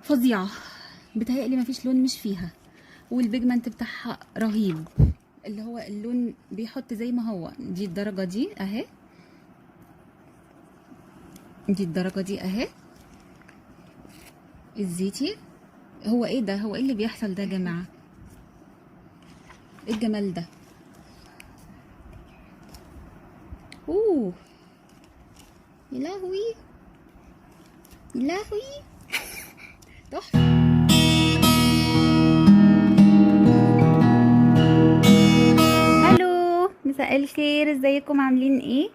فظيعه، بتهيألي مفيش لون مش فيها، والبيجمنت بتاعها رهيب، اللي هو اللون بيحط زي ما هو. دي الدرجه دي اهي، دي الدرجه دي اهي الزيتي. هو ايه ده؟ هو ايه اللي بيحصل ده يا جماعه؟ ايه الجمال ده؟ اوه، يا لهوي، يا لهوي، تحفه. الو، مساء الخير، ازيكم؟ عاملين ايه؟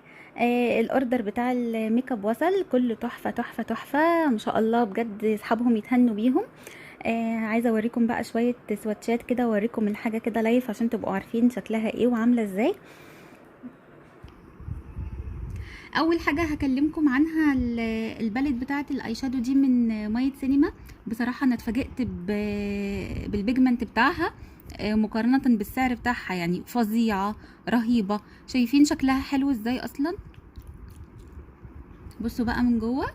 الاوردر بتاع الميك اب وصل، كله تحفه تحفه تحفه ما شاء الله، بجد اصحابهم يتهنوا بيهم. عايزه اوريكم بقى شويه سواتشات كده، اوريكم الحاجه كده لايف عشان تبقوا عارفين شكلها ايه وعامله ازاي. اول حاجه هكلمكم عنها الباليت بتاعه الاي شادو دي من مايت سينما. بصراحه انا اتفاجئت بالبيجمنت بتاعها، مقارنه بالسعر بتاعها، يعني فظيعه رهيبه. شايفين شكلها حلو ازاي اصلا؟ بصوا بقى من جوه،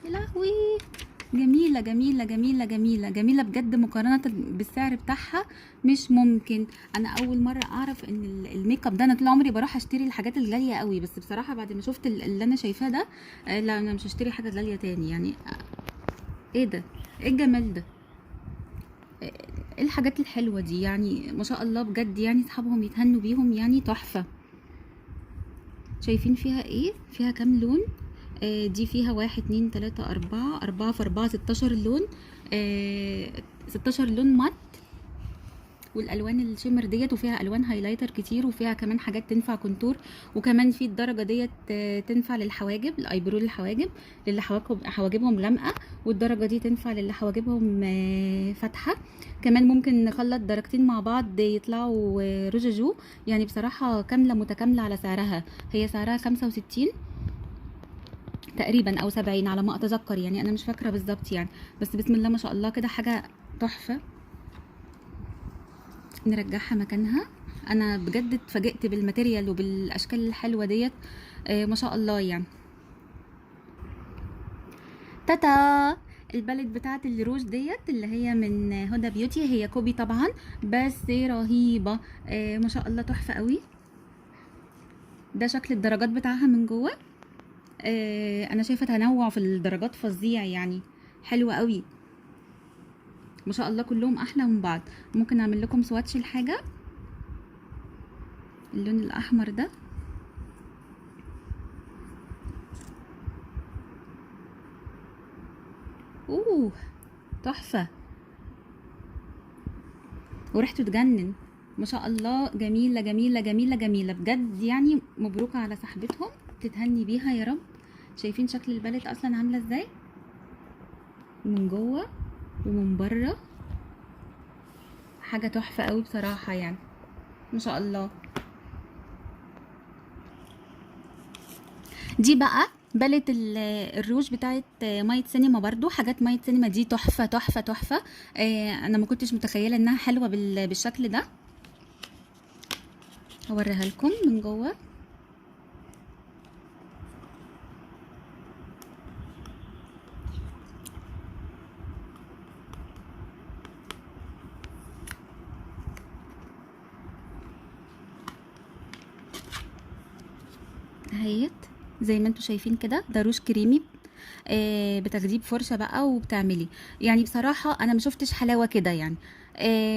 يا لهوي، جميله جميله جميله جميله جميله بجد، مقارنه بالسعر بتاعها مش ممكن. انا اول مره اعرف ان الميك اب ده، انا طول عمري بروح اشتري الحاجات الغاليه قوي، بس بصراحه بعد ما شفت اللي انا شايفاه ده، لا انا مش هشتري حاجه غاليه تاني يعني. ايه ده؟ ايه الجمال ده؟ ايه الحاجات الحلوه دي؟ يعني ما شاء الله بجد، يعني اصحابهم يتهنوا بيهم، يعني تحفه. شايفين فيها ايه؟ فيها كام لون؟ دي فيها 1 2 3 4، 4 في 4 16 لون. 16 لون مات، والالوان الشيمر ديت، وفيها الوان هايلايتر كتير، وفيها كمان حاجات تنفع كونتور، وكمان في الدرجه ديت تنفع للحواجب، الايبرو للحواجب، للي حواجبهم غامقه، والدرجه دي تنفع للي حواجبهم فاتحه. كمان ممكن نخلط درجتين مع بعض يطلعوا رجاجو. يعني بصراحه كامله متكامله على سعرها. هي سعرها 65 تقريبا او 70 على ما اتذكر، يعني انا مش فاكره بالظبط يعني، بس بسم الله ما شاء الله كده حاجه تحفه. نرجعها مكانها. انا بجد اتفاجئت بالماتيريال وبالاشكال الحلوه ديت، ما شاء الله يعني. تاتا، الباليت بتاعت الروج ديت اللي هي من هدى بيوتي، هي كوبي طبعا بس رهيبه، ما شاء الله تحفه قوي. ده شكل الدرجات بتاعها من جوه. انا شايفه تنوع في الدرجات فظيع يعني، حلوه قوي ما شاء الله، كلهم احلى من بعض. ممكن اعمل لكم سواتش الحاجه، اللون الاحمر ده. اوه، تحفه، وريحته تجنن ما شاء الله، جميله جميله جميله جميله بجد، يعني مبروك على صاحبتهم، تتهني بيها يا رب. شايفين شكل الباليت اصلا عامله ازاي من جوه ومن بره؟ حاجه تحفه قوي بصراحه يعني، ما شاء الله. دي بقى باليت الروج بتاعت مايت سينما، برضو حاجات مايت سينما دي تحفه تحفه تحفه. انا ما كنتش متخيله انها حلوه بالشكل ده. هوريها لكم من جوه. اهيت زي ما انتوا شايفين كده، ده روج كريمي، بتاخديه بفرشه بقى وبتعملي. يعني بصراحه انا ما شفتش حلاوه كده يعني.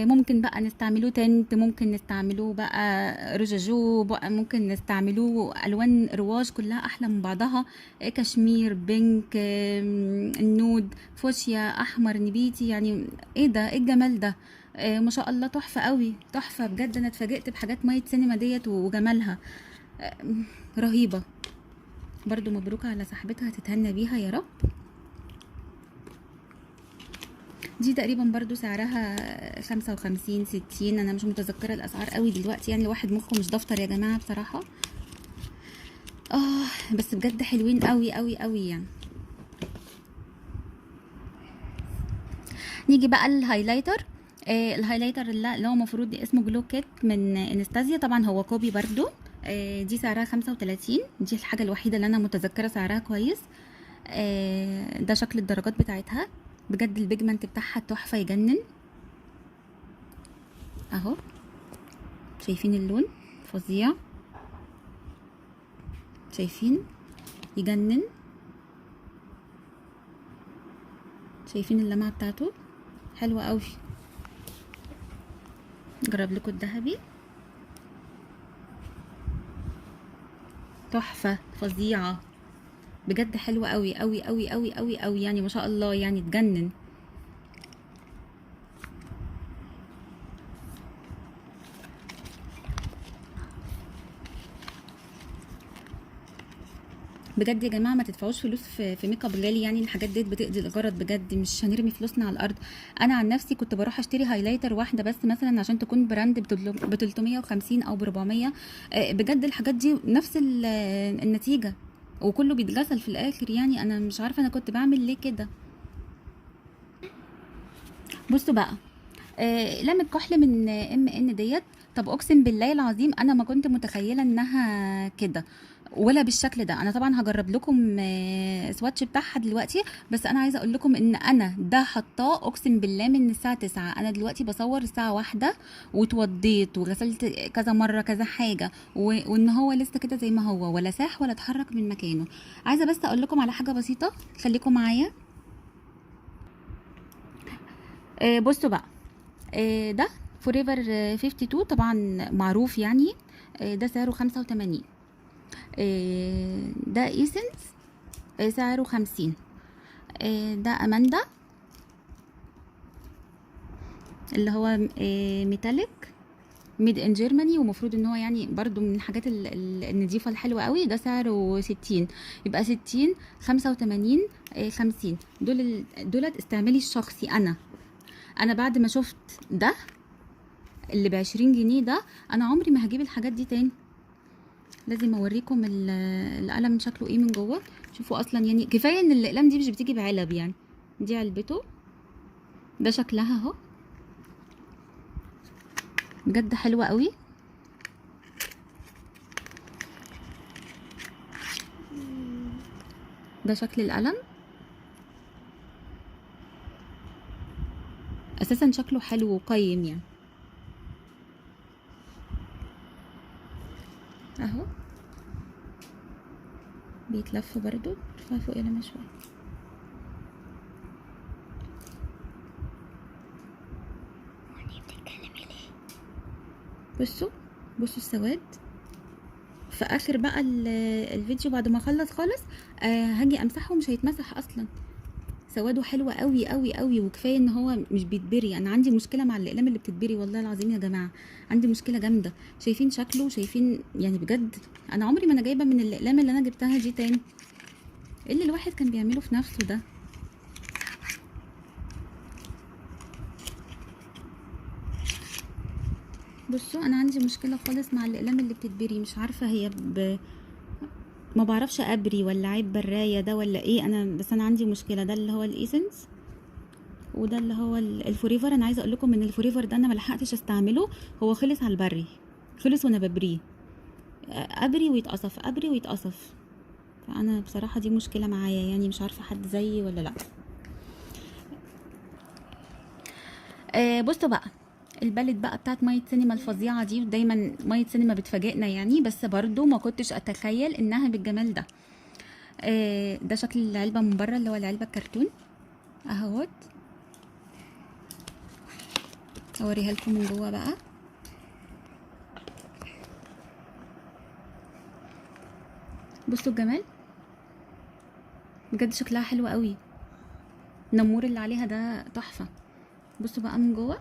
ممكن بقى نستعملوه تنت، ممكن نستعملوه بقى رجاجو بقى، ممكن نستعملوه الوان رواج كلها احلى من بعضها. كشمير، بينك، النود، فوشيا، احمر، نبيتي، يعني ايه ده؟ ايه الجمال ده؟ ما شاء الله تحفه قوي، تحفه بجد. انا اتفاجئت بحاجات مايت سينما ديت وجمالها، آه، رهيبه. برضو مبروك على صاحبتها، تتهنى بيها يا رب. دي تقريبا برضو سعرها 55 60، انا مش متذكره الاسعار قوي دلوقتي، يعني الواحد مخه مش دفتر يا جماعه بصراحه. بس بجد حلوين قوي قوي قوي يعني. نيجي بقى الهايلايتر. الهايلايتر اللي هو المفروض اسمه جلو كيت من انستازيا، طبعا هو كوبي برضو. دي سعرها 35، دي الحاجه الوحيده اللي انا متذكره سعرها كويس. ده شكل الدرجات بتاعتها. بجد البيجمنت بتاعها تحفه يجنن اهو. شايفين اللون فظيع، شايفين يجنن، شايفين اللمعه بتاعته حلوه قوي. جرب لكم الذهبي تحفه فظيعه بجد، حلوه قوي قوي قوي قوي قوي قوي يعني ما شاء الله يعني تجنن. بجد يا جماعه ما تدفعوش فلوس في ميك اب غالي، يعني الحاجات ديت بتقضي الغرض بجد، مش هنرمي فلوسنا على الارض. انا عن نفسي كنت بروح اشتري هايلايتر واحده بس مثلا عشان تكون براند ب 350 او ب 400. بجد الحاجات دي نفس النتيجه، وكله بيتغسل في الاخر. يعني انا مش عارفه انا كنت بعمل ليه كده. بصوا بقى، لام الكحل من ان ديت. طب اقسم بالله العظيم انا ما كنت متخيله انها كده ولا بالشكل ده. انا طبعا هجرب لكم سواتش بتاعها دلوقتي، بس انا عايزه اقول لكم ان انا ده حطاه اقسم بالله من الساعه 9. انا دلوقتي بصور الساعه 1 واتوضيت وغسلت كذا مره كذا حاجه، وان هو لسه كده زي ما هو، ولا ساح ولا اتحرك من مكانه. عايزه بس اقول لكم على حاجه بسيطه، خليكم معايا. بصوا بقى، ده فوريفر 52 طبعا معروف يعني. ده سعره 85. ده ايسنس سعره 50. ده اماندا اللي هو ميتاليك ميد ان جيرماني، ومفروض ان هو يعني برضو من الحاجات النضيفه الحلوه قوي. ده سعره 60. يبقى 60 85 50. دولت استعمالي الشخصي. انا بعد ما شفت ده اللي ب20 جنيه ده، انا عمري ما هجيب الحاجات دي تاني. لازم اوريكم القلم شكله ايه من جوه. شوفوا اصلا يعني كفايه ان الاقلام دي مش بتيجي بعلب، يعني دي علبته، ده شكلها اهو. بجد حلوه قوي. ده شكل القلم اساسا، شكله حلو وقيم يعني اهو. بيتلف برضو، ارفع فوق لما شويه. بصوا بصوا السواد في اخر بقى الفيديو بعد ما اخلص خالص. هاجي امسحه مش هيتمسح اصلا. سواده حلوة قوي قوي قوي، وكفايه ان هو مش بيتبري. انا عندي مشكله مع الاقلام اللي بتتبري، والله العظيم يا جماعه عندي مشكله جامده. شايفين شكله؟ شايفين يعني بجد انا عمري ما انا جايبه من الاقلام اللي انا جبتها دي تاني. ايه اللي الواحد كان بيعمله في نفسه ده؟ بصوا انا عندي مشكله خالص مع الاقلام اللي بتتبري، مش عارفه هي ما بعرفش ابري ولا عيب برايه ده ولا ايه. بس انا عندي مشكله. ده اللي هو الايسنس، وده اللي هو الفوريفر. انا عايزه اقول لكم ان الفوريفر ده انا ما لحقتش استعمله، هو خلص على البري، خلص وانا ببريه. ابري ويتقصف، ابري ويتقصف. فانا بصراحه دي مشكله معايا، يعني مش عارفه حد زيي ولا لا. بصوا بقى، البالت بقى بتاعت مية سينما الفظيعه دي، ودايما مية سينما بتفاجئنا يعني، بس برضو ما كنتش اتخيل انها بالجمال ده. ده شكل العلبه من بره، اللي هو العلبه الكرتون اهوت. اوريها لكم من جوه بقى. بصوا الجمال، بجد شكلها حلو قوي. النمور اللي عليها ده تحفه. بصوا بقى من جوه،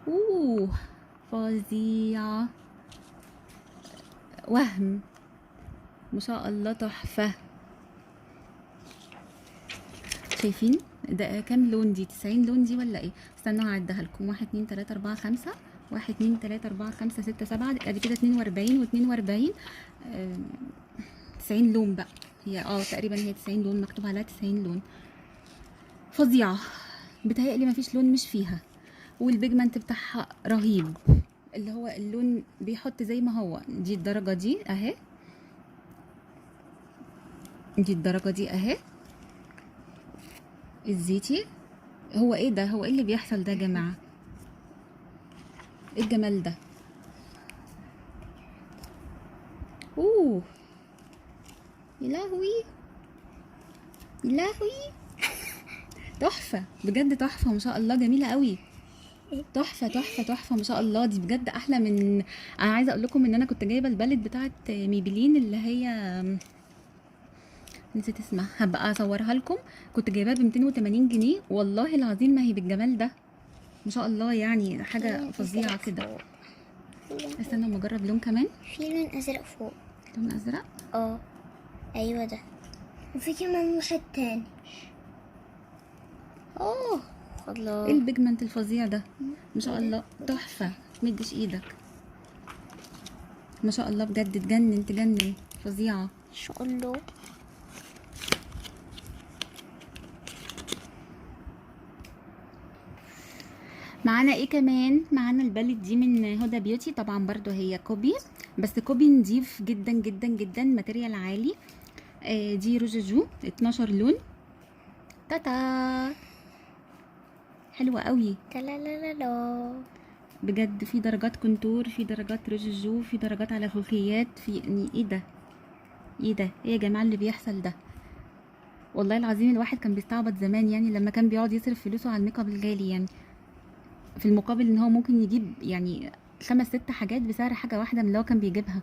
اوه فظيعه، وهم ما شاء الله تحفه. شايفين ده كام لون؟ دي 90 لون دي ولا ايه؟ استنوا هعدها لكم. 1 2 3 4 5 1 2 3 4 5 6 7 ادي كده 42 و42. 90 لون بقى. هي تقريبا هي 90 لون، مكتوب عليها 90 لون. فظيعه، بتهيألي مفيش لون مش فيها، والبيجمنت بتاعها رهيب. اللي هو اللون بيحط زي ما هو. دي الدرجة دي اهي، دي الدرجة دي اهي الزيتي. هو ايه ده؟ هو ايه اللي بيحصل ده يا جماعة؟ ايه الجمال ده؟ اوه يا لهوي، يا لهوي، تحفة بجد، تحفة ما شاء الله، جميلة قوي، تحفة تحفة تحفة ما شاء الله. دي بجد احلى من، انا عايزة اقول لكم ان انا كنت جايبة البالت بتاعت ميبلين اللي هي نسيت اسمها، هبقى اصورها لكم. كنت جايباها ب 280 جنيه، والله العظيم ما هي بالجمال ده ما شاء الله، يعني في حاجة لون فظيعة ازرق كده. فوق، في لون استنى اما اجرب لون كمان. في لون ازرق فوق. لون ازرق، اه ايوه ده. وفي كمان واحد تاني. ايه الله. البيجمنت الفظيع ده ما شاء إيه ده؟ الله، تحفة. مدش ايدك ما شاء الله، بجد تجنن تجنن، فظيعة. ان شاء الله. معانا ايه كمان؟ معانا البالت دي من هدى بيوتي، طبعا برضو هي كوبي، بس كوبي نضيف جدا جدا جدا، ماتيريال عالي. دي روجاجو 12 لون. تاتا، حلوة قوي تلالالا. بجد. في درجات كونتور، في درجات روجاجو، في درجات على خوخيات، في يعني ايه ده؟ ايه ده؟ ايه يا جماعة اللي بيحصل ده؟ والله العظيم الواحد كان بيستعبط زمان، يعني لما كان بيقعد يصرف فلوسه على الميك اب الغالي، يعني في المقابل ان هو ممكن يجيب يعني 5 6 حاجات بسعر حاجة واحدة من اللي هو كان بيجيبها.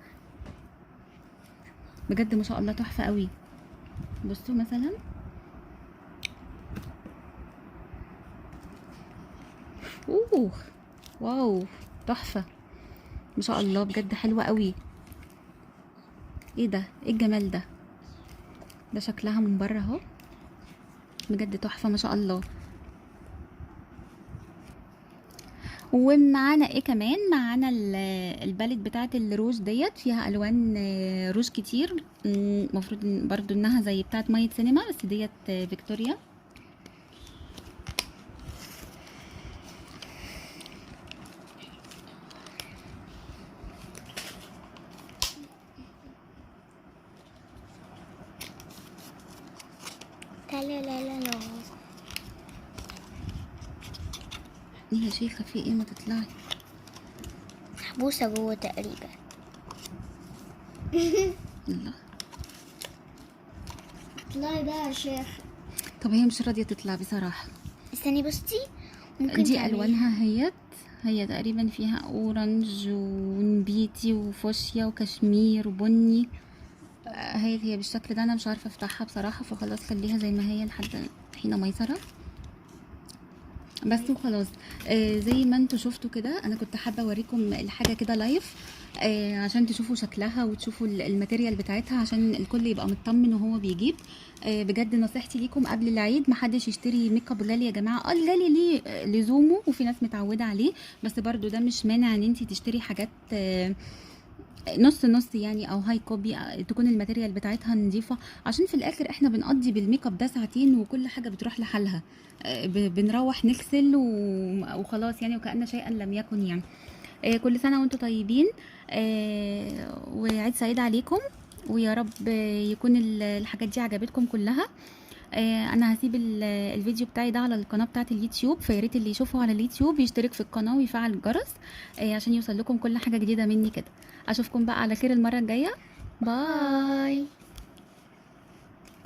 بجد ما شاء الله تحفة قوي. بصوا مثلا، اوه واو، تحفة ما شاء الله، بجد حلوة قوي. ايه ده؟ ايه الجمال ده؟ ده شكلها من بره اهو، بجد تحفة ما شاء الله. ومعانا ايه كمان؟ معانا الباليت بتاعت الروج ديت، فيها الوان روج كتير. المفروض برضو انها زي بتاعت مية سينما، بس ديت فيكتوريا. تلالالا. ايه يا شيخة، في ايه؟ ما تطلعي. محبوسة جوه تقريبا. الله، اطلعي بقى يا شيخ. طب هي مش راضية تطلع بصراحة. استني بصي، ممكن دي تعمليها. الوانها هي تقريبا فيها اورنج ونبيتي وفوشيا وكشمير وبني. هي بالشكل ده، انا مش عارفه افتحها بصراحه، فخلاص خليها زي ما هي لحد حين ميسره بس وخلاص. زي ما انتوا شفتوا كده، انا كنت حابه اوريكم الحاجه كده لايف، عشان تشوفوا شكلها وتشوفوا الماتيريال بتاعتها، عشان الكل يبقى مطمن وهو بيجيب. بجد نصيحتي ليكم قبل العيد، محدش يشتري ميك اب غالي يا جماعه. الغالي ليه لزومه، وفي ناس متعوده عليه، بس برضو ده مش مانع ان انت تشتري حاجات نص نص يعني، او هاي كوبي، تكون الماتيريال بتاعتها نظيفه، عشان في الاخر احنا بنقضي بالميك اب ده ساعتين وكل حاجه بتروح لحالها. بنروح نغسل وخلاص يعني، وكأن شيئا لم يكن يعني. كل سنه وانتم طيبين، وعيد سعيد عليكم، ويا رب يكون الحاجات دي عجبتكم كلها. انا هسيب الفيديو بتاعي ده على القناه بتاعه اليوتيوب، فيا ريت اللي يشوفه على اليوتيوب يشترك في القناه ويفعل الجرس، عشان يوصل لكم كل حاجه جديده مني كده. اشوفكم بقى على خير المره الجايه. باي.